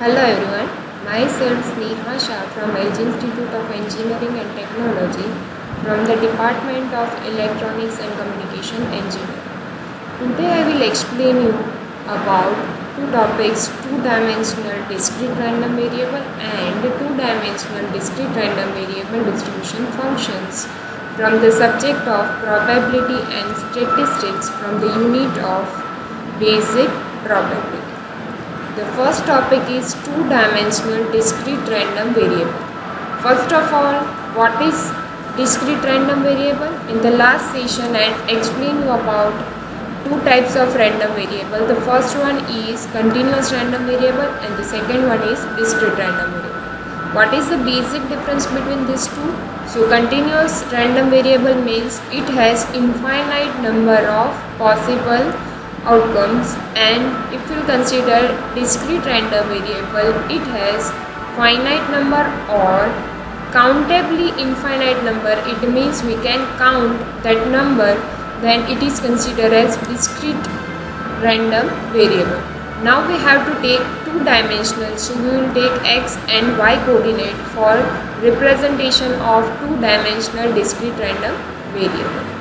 Hello everyone, myself Sneha Shah from LG Institute of Engineering and Technology from the Department of Electronics and Communication Engineering. Today I will explain you about two topics, two-dimensional discrete random variable and two-dimensional discrete random variable distribution functions from the subject of probability and statistics from the unit of basic probability. The first topic is two-dimensional discrete random variable. First of all, what is discrete random variable? In the last session I explained you about two types of random variable. The first one is continuous random variable and the second one is discrete random variable. What is the basic difference between these two? So continuous random variable means it has infinite number of possible outcomes, and if you consider discrete random variable, it has finite number or countably infinite number. It means we can count that number, then it is considered as discrete random variable. Now we have to take two dimensional, so we will take x and y coordinate for representation of two dimensional discrete random variable.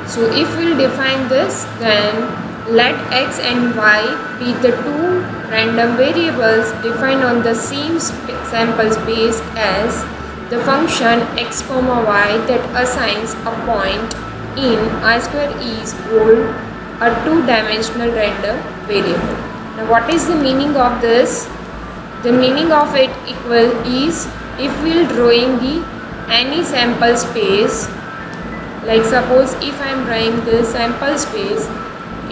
So if we will define this, then let x and y be the two random variables defined on the same sample space as the function x comma y that assigns a point in I square is called a two-dimensional random variable. Now what is the meaning of this? The meaning of it is if we will drawing the any sample space, like suppose if I am drawing this sample space,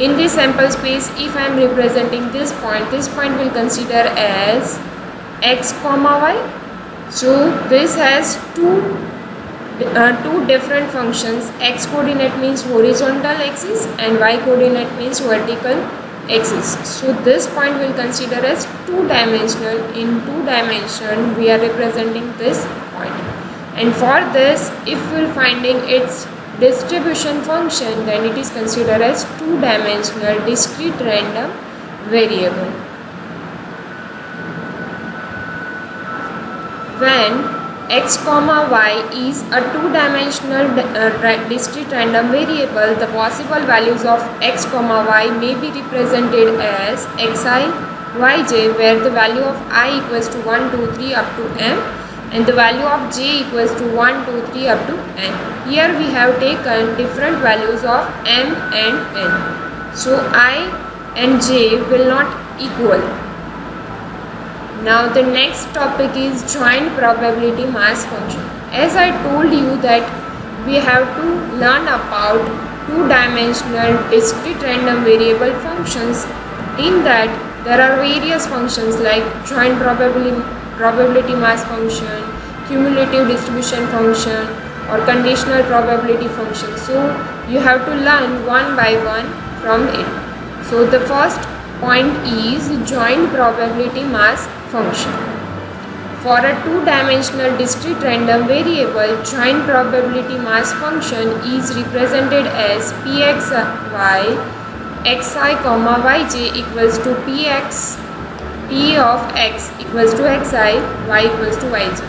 in this sample space if I am representing this point will consider as x comma y. So this has two different functions. X coordinate means horizontal axis and y coordinate means vertical axis. So this point will consider as two-dimensional. In two dimension we are representing this point, and for this if we are finding its distribution function, then it is considered as two-dimensional discrete random variable. When x comma y is a two-dimensional discrete random variable, the possible values of x comma y may be represented as xi, yj, where the value of I equals to 1, 2, 3 up to m, and the value of j equals to 1, 2, 3 up to n. Here we have taken different values of m and n. So I and j will not equal. Now the next topic is joint probability mass function. As I told you that we have to learn about two-dimensional discrete random variable functions. In that there are various functions like joint probability mass function, cumulative distribution function, or conditional probability function. So you have to learn one by one from it. So the first point is joint probability mass function. For a two-dimensional discrete random variable, joint probability mass function is represented as pxy xi comma yj equals to px p of x equals to xi, y equals to yj.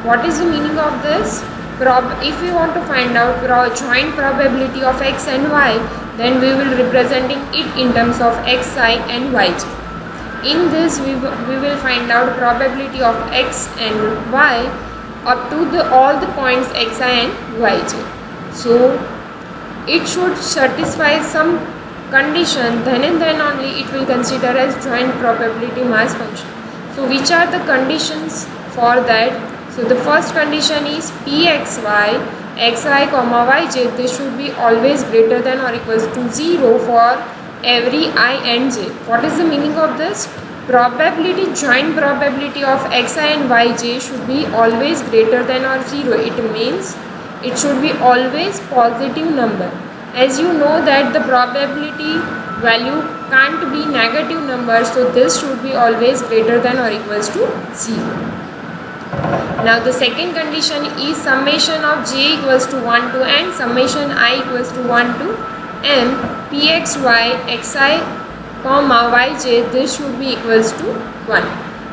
What is the meaning of this? If we want to find out joint probability of x and y, then we will representing it in terms of xi and yj. In this we will find out probability of x and y up to all the points xi and yj. So it should satisfy some condition, then and then only it will consider as joint probability mass function. So which are the conditions for that? So the first condition is pxy xi comma yj, this should be always greater than or equals to 0 for every I and j. What is the meaning of this? Joint probability of xi and yj should be always greater than or 0. It means it should be always positive number. As you know that the probability value can't be negative number, so this should be always greater than or equals to 0. Now the second condition is summation of j equals to 1 to n, summation I equals to 1 to m, pxy xi comma yj, this should be equals to 1.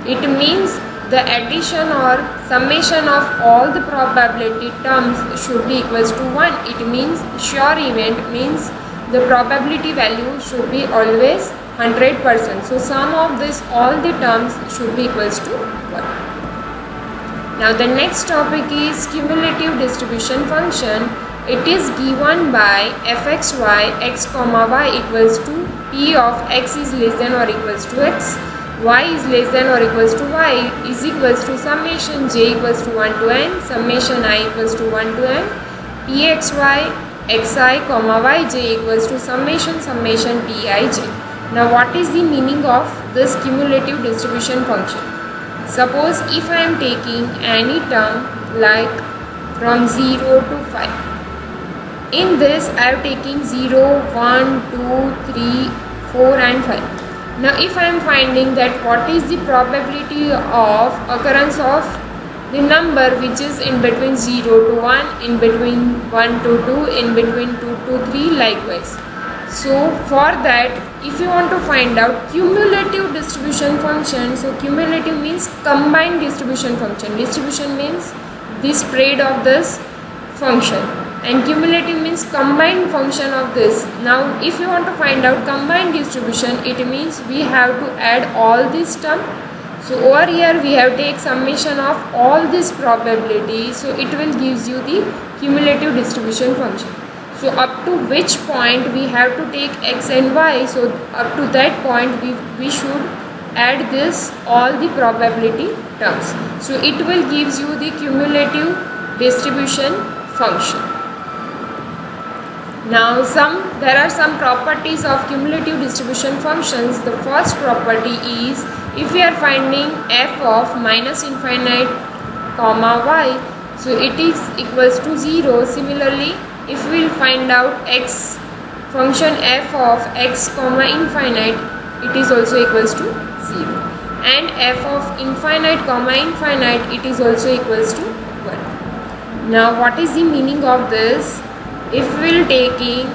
It means the addition or summation of all the probability terms should be equals to 1. It means sure event means the probability value should be always 100%. So sum of this all the terms should be equals to 1. Now the next topic is cumulative distribution function. It is given by fxy x comma y equals to p of x is less than or equals to x, y is less than or equals to y is equals to summation j equals to 1 to n, summation I equals to 1 to n, pxy xi comma yj equals to summation pij. Now what is the meaning of this cumulative distribution function? Suppose if I am taking any term like from 0 to 5. In this I am taking 0, 1, 2, 3, 4 and 5. Now if I am finding that what is the probability of occurrence of the number which is in between 0 to 1, in between 1 to 2, in between 2 to 3 likewise. So for that, if you want to find out cumulative distribution function, so cumulative means combined distribution function. Distribution means the spread of this function and cumulative means combined function of this. Now if you want to find out combined distribution, it means we have to add all this term. So over here we have take summation of all this probability, so it will gives you the cumulative distribution function. So up to which point we have to take x and y, so up to that point we should add this all the probability terms. So it will gives you the cumulative distribution function. Now there are some properties of cumulative distribution functions. The first property is if we are finding f of minus infinite comma y, so it is equals to 0. Similarly, if we will find out x function f of x comma infinite, it is also equals to 0, and f of infinite comma infinite, it is also equals to 1. Now what is the meaning of this? If we will taking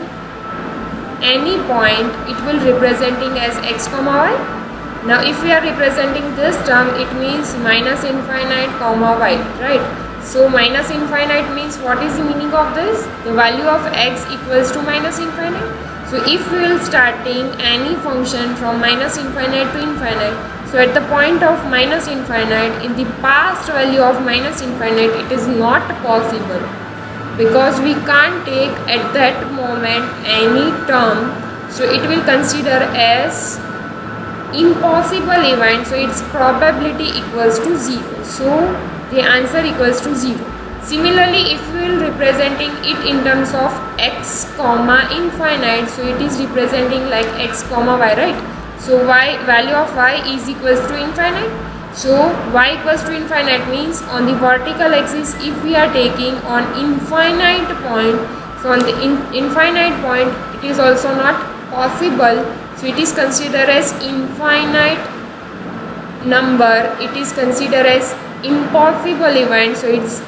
any point, it will representing as x comma y. Now if we are representing this term, it means minus infinite comma y, right? So minus infinite means what is the meaning of this? The value of x equals to minus infinite. So if we will starting any function from minus infinite to infinite, so at the point of minus infinite, in the past value of minus infinite, it is not possible because we can't take at that moment any term, so it will consider as impossible event, so its probability equals to 0. So the answer equals to 0. Similarly, if we will representing it in terms of x comma infinite, so it is representing like x comma y, right? So y value of y is equals to infinite. So y equals to infinite means on the vertical axis, if we are taking on infinite point, so on the infinite point it is also not possible, so it is considered as infinite number, it is considered as impossible event, so its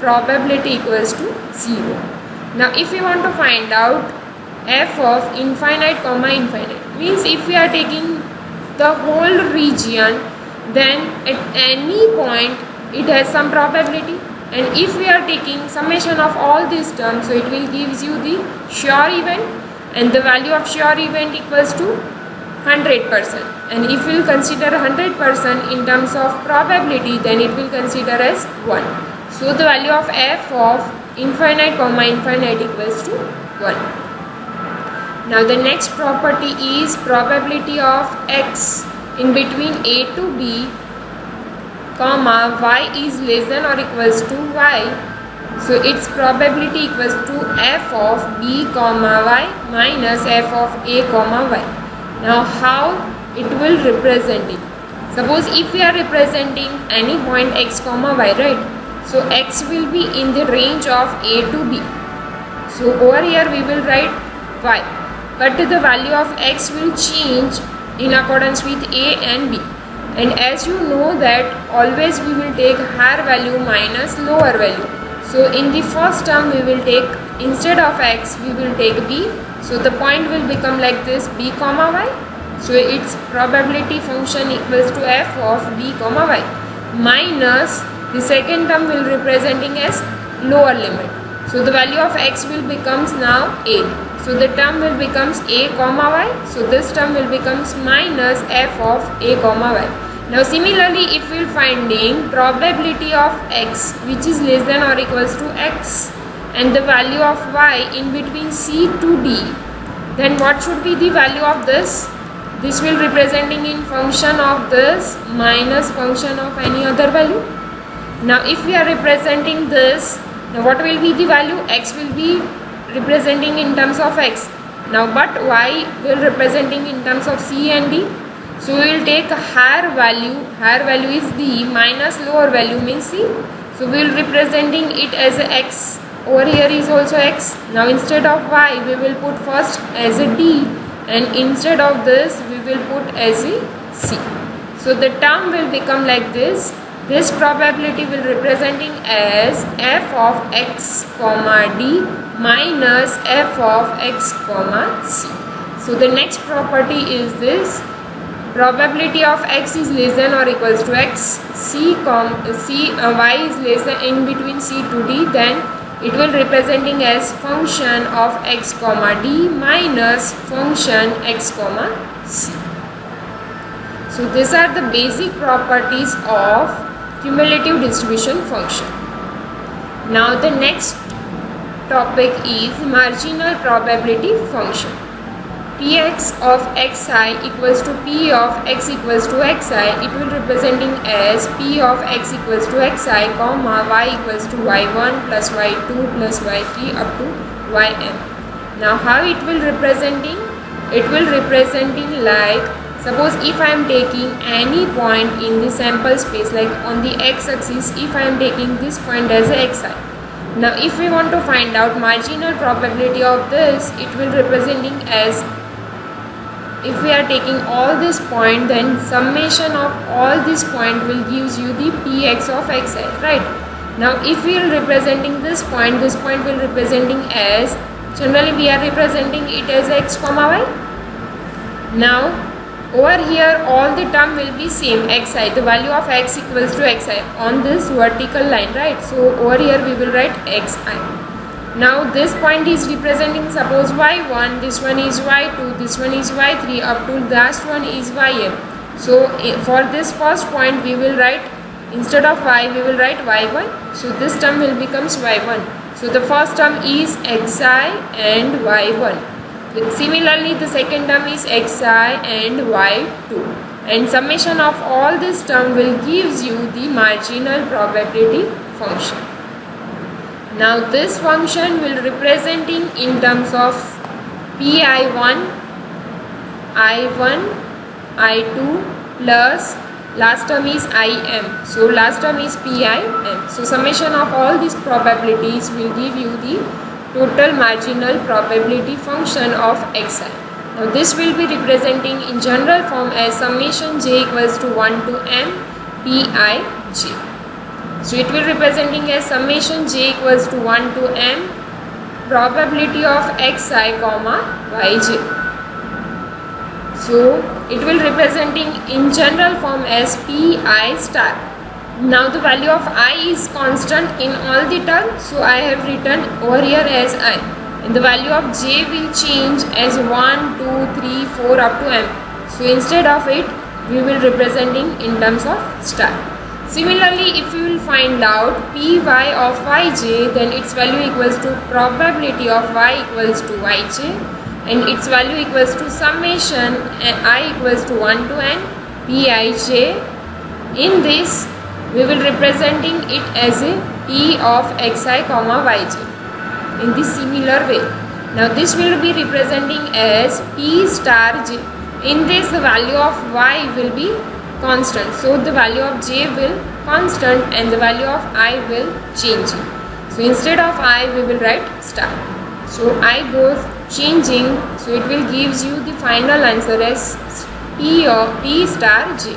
probability equals to 0. Now if we want to find out f of infinite comma infinite, means if we are taking the whole region, then at any point it has some probability, and if we are taking summation of all these terms, so it will gives you the sure event, and the value of sure event equals to 100%. And if we will consider 100% in terms of probability, then it will consider as 1. So the value of f of infinite comma infinite equals to 1. Now the next property is probability of x in between a to b comma y is less than or equals to y. So its probability equals to f of b comma y minus f of a comma y. Now how it will represent it? Suppose if we are representing any point x comma y, right? So x will be in the range of a to b. So over here we will write y, but the value of x will change in accordance with a and b. And as you know that always we will take higher value minus lower value. So in the first term we will take, instead of x we will take b. So the point will become like this, b comma y. So its probability function equals to f of d comma y minus the second term will representing as lower limit. So the value of x will becomes now a. So the term will becomes a comma y. So this term will becomes minus f of a comma y. Now similarly, if we are finding probability of x which is less than or equals to x and the value of y in between c to d, then what should be the value of this? This will representing in function of this minus function of any other value. Now if we are representing this, now what will be the value? X will be representing in terms of x. Now but y will representing in terms of c and d. So we will take a higher value is d minus lower value means c. So we will representing it as a x. Over here is also x. Now instead of y we will put first as a d and instead of this we will put as a c. So the term will become like this. This probability will representing as f of x comma d minus f of x comma c. So the next property is this. Probability of x is less than or equals to x, y is less than in between c to d, then it will representing as function of x comma d minus function x comma c. So these are the basic properties of cumulative distribution function. Now the next topic is marginal probability function. Px of xi equals to p of x equals to xi, it will representing as p of x equals to xi comma y equals to y1 plus y2 plus y3 up to yn. Now how it will representing? It will representing like, suppose if I am taking any point in the sample space, like on the x-axis, if I am taking this point as a xi. Now if we want to find out marginal probability of this, it will representing as, if we are taking all this point, then summation of all this point will gives you the px of xi, right? Now if we are representing this point will representing as, generally we are representing it as x comma y. Now over here all the term will be same, xi, the value of x equals to xi on this vertical line, right? So over here we will write xi. Now this point is representing, suppose y1, this one is y2, this one is y3, up to last one is yn. So for this first point we will write, instead of y we will write y1. So this term will becomes y1. So the first term is xi and y1. Similarly the second term is xi and y2. And summation of all this term will gives you the marginal probability function. Now this function will representing in terms of pi1, i1, i2 plus last term is im. So last term is pim. So summation of all these probabilities will give you the total marginal probability function of xi. Now this will be representing in general form as summation j equals to 1 to m pij. So it will representing as summation j equals to 1 to m probability of xi comma yj. So it will representing in general form as pi star. Now the value of I is constant in all the terms, so I have written over here as I. And the value of j will change as 1, 2, 3, 4 up to m. So instead of it, we will representing in terms of star. Similarly, if you will find out py of yj, then its value equals to probability of y equals to yj, and its value equals to summation I equals to 1 to n pij. In this, we will representing it as a p of xi comma yj in the similar way. Now this will be representing as p star j. In this, the value of y will be constant, so the value of j will constant and the value of I will change. So instead of I we will write star. So I goes changing, so it will gives you the final answer as p of p star j.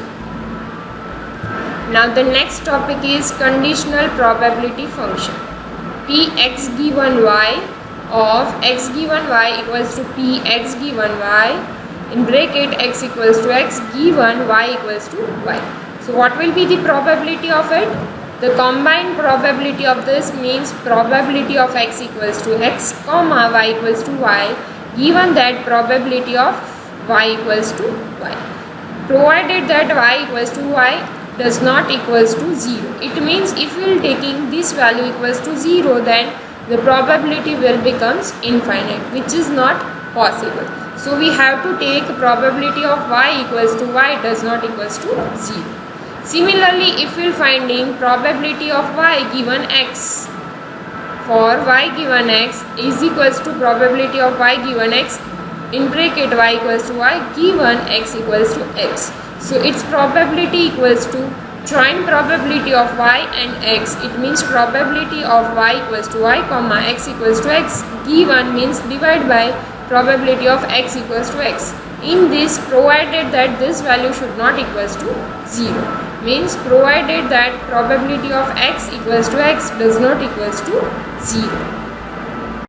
Now the next topic is conditional probability function. Px given y of x given y equals to px given y in bracket x equals to x given y equals to y. So what will be the probability of it? The combined probability of this means probability of x equals to x comma y equals to y given that probability of y equals to y, provided that y equals to y does not equals to 0. It means if we will taking this value equals to 0, then the probability will becomes infinite, which is not possible. So we have to take probability of y equals to y does not equals to 0. Similarly, if we are finding probability of y given x, for y given x is equals to probability of y given x in bracket y equals to y given x equals to x. So its probability equals to joint probability of y and x. It means probability of y equals to y comma x equals to x given means divide by probability of x equals to x. In this, provided that this value should not equals to 0, means provided that probability of x equals to x does not equals to 0.